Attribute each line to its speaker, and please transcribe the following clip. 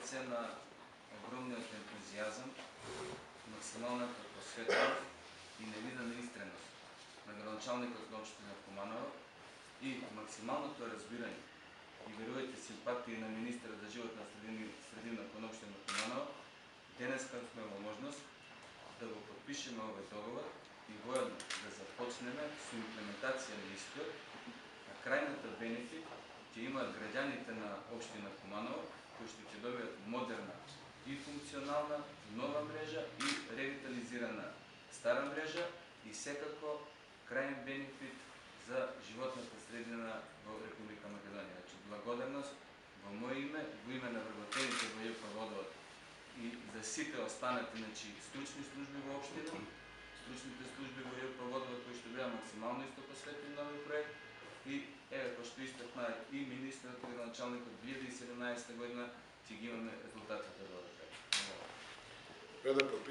Speaker 1: дължат се на огромният ентузиазъм, максималната посветеност и невидана искреност на градоначалникът на община Куманово и максималното разбиране и верувайте симпатии на министра за животна средина на община Куманово, денес сме възможност да го подпишем овој договор и воедно да започнем с имплементација на истиот, а крајната бенефит ќе имаат граѓаните на општина Куманово, кои што ќе добијат модерна и функционална нова мрежа и ревитализирана стара мрежа и секако крајен бенефит за животната средина во Република Македонија. Значи, благодарност во моје име, во име на вработените во ЈП-водовод и за сите останати, значи, стручни служби во општина, стручните служби во ЈП-водовод кои што беа максимално исто посветени на овој проект и еве кој што истакна и министерот и градоначалникот 2017 година ќе ги имаме резултатите од овој проект.